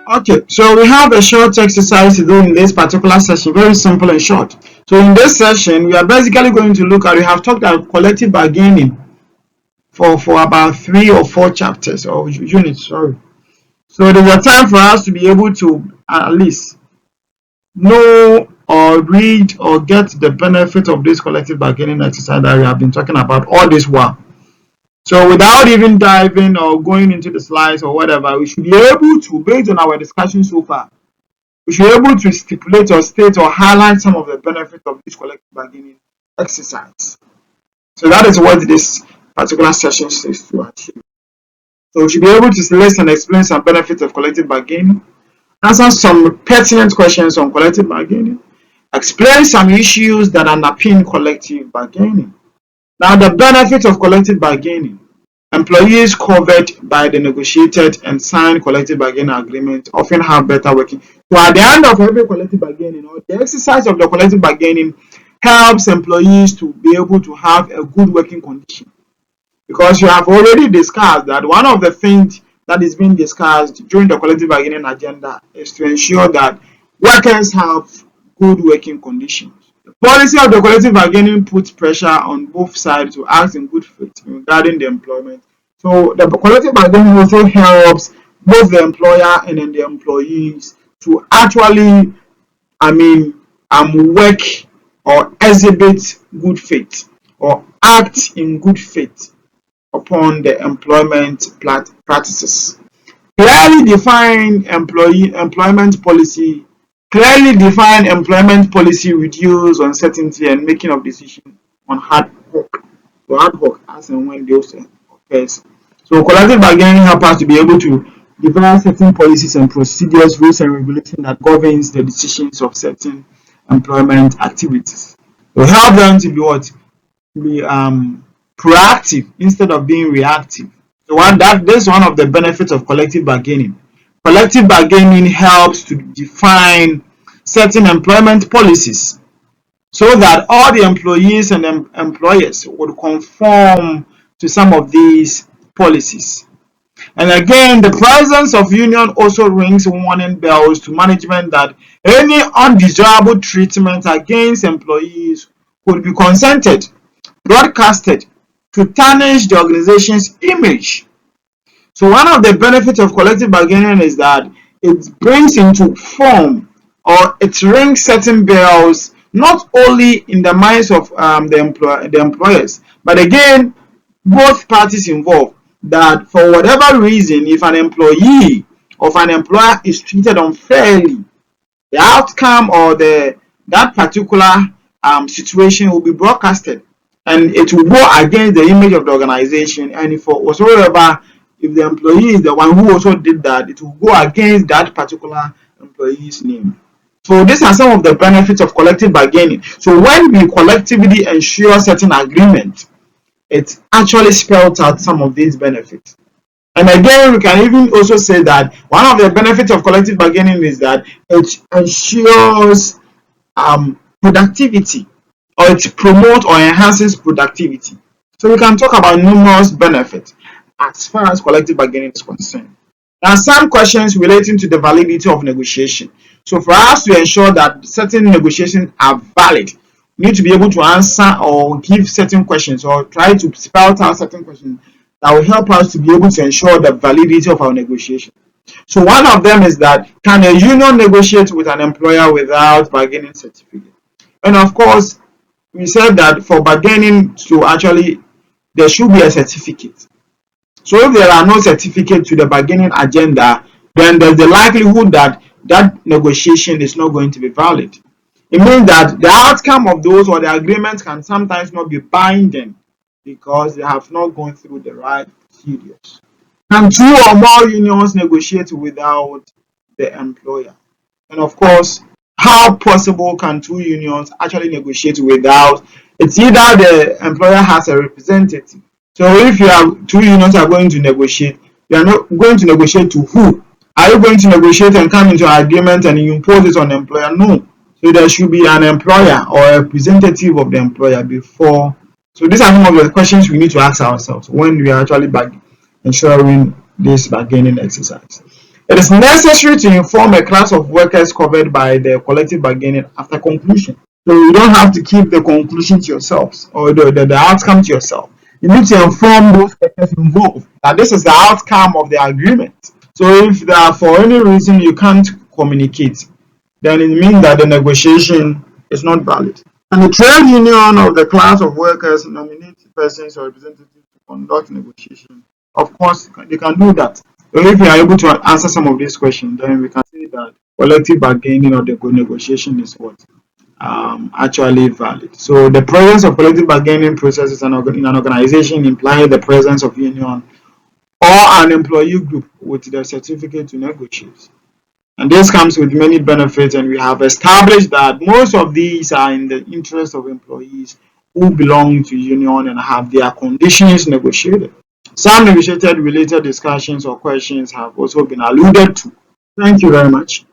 Okay, so we have a short exercise to do in this particular session, very simple and short. So in this session, we are basically going to look at, we have talked about collective bargaining for about 3 or 4 chapters or units, sorry. So there's a time for us to be able to at least know or read or get the benefit of this collective bargaining exercise that we have been talking about all this while. So without even diving or going into the slides or whatever, we should be able to, based on our discussion so far, we should be able to stipulate or state or highlight some of the benefits of this collective bargaining exercise. So that is what this particular session says to achieve. So we should be able to list and explain some benefits of collective bargaining, answer some pertinent questions on collective bargaining, explain some issues that underpin collective bargaining. Now, the benefit of collective bargaining: employees covered by the negotiated and signed collective bargaining agreement often have better working. So at the end of every collective bargaining, or the exercise of the collective bargaining helps employees to be able to have a good working condition. Because you have already discussed that one of the things that is being discussed during the collective bargaining agenda is to ensure that workers have good working conditions. The policy of the collective bargaining puts pressure on both sides to act in good faith regarding the employment. So the collective bargaining also helps both the employer and then the employees to actually, work or exhibit good faith or act in good faith upon the employment practices. Clearly defined employment policy reduce uncertainty and making of decisions on ad hoc as and when those occurs. So collective bargaining helps us to be able to develop certain policies and procedures, rules and regulations that governs the decisions of certain employment activities. It will help them to be what? To be proactive instead of being reactive. So this is one of the benefits of collective bargaining. Collective bargaining helps to define certain employment policies so that all the employees and employers would conform to some of these policies. And again, the presence of union also rings warning bells to management that any undesirable treatment against employees could be consented, broadcasted to tarnish the organization's image. So one of the benefits of collective bargaining is that it brings into form or it rings certain bells not only in the minds of the employers, but again, both parties involved, that for whatever reason, if an employee of an employer is treated unfairly, the outcome or that particular situation will be broadcasted and it will go against the image of the organization, and if the employee is the one who also did that, it will go against that particular employee's name. So these are some of the benefits of collective bargaining. So when we collectively ensure certain agreement, it actually spells out some of these benefits. And again, we can even also say that one of the benefits of collective bargaining is that it ensures productivity, or it promotes or enhances productivity. So we can talk about numerous benefits as far as collective bargaining is concerned. There are some questions relating to the validity of negotiation. So for us to ensure that certain negotiations are valid, we need to be able to answer or give certain questions or try to spell out certain questions that will help us to be able to ensure the validity of our negotiation. So one of them is that, can a union negotiate with an employer without bargaining certificate? And of course, we said that for bargaining to actually, there should be a certificate. So if there are no certificate to the bargaining agenda, then there's the likelihood that that negotiation is not going to be valid. It means that the outcome of those or the agreements can sometimes not be binding because they have not gone through the right procedures. Can 2 or more unions negotiate without the employer? And of course, how possible can 2 unions actually negotiate without? It's either the employer has a representative. So if you have 2 unions are going to negotiate, you are not going to negotiate to who? Are you going to negotiate and come into an agreement and you impose it on the employer? No. So there should be an employer or a representative of the employer before. So these are some of the questions we need to ask ourselves when we are actually ensuring this bargaining exercise. It is necessary to inform a class of workers covered by the collective bargaining after conclusion. So you don't have to keep the conclusion to yourselves or the outcome to yourself. You need to inform those workers involved that this is the outcome of the agreement. So if that for any reason you can't communicate, then it means that the negotiation is not valid. And the trade union of the class of workers nominate persons or representatives to conduct negotiation. Of course, they can do that. So if you are able to answer some of these questions, then we can say that collective bargaining or the negotiation is what actually valid. So the presence of collective bargaining processes in an organization implies the presence of union or an employee group with the certificate to negotiate. And this comes with many benefits, and we have established that most of these are in the interest of employees who belong to union and have their conditions negotiated. Some negotiated related discussions or questions have also been alluded to. Thank you very much.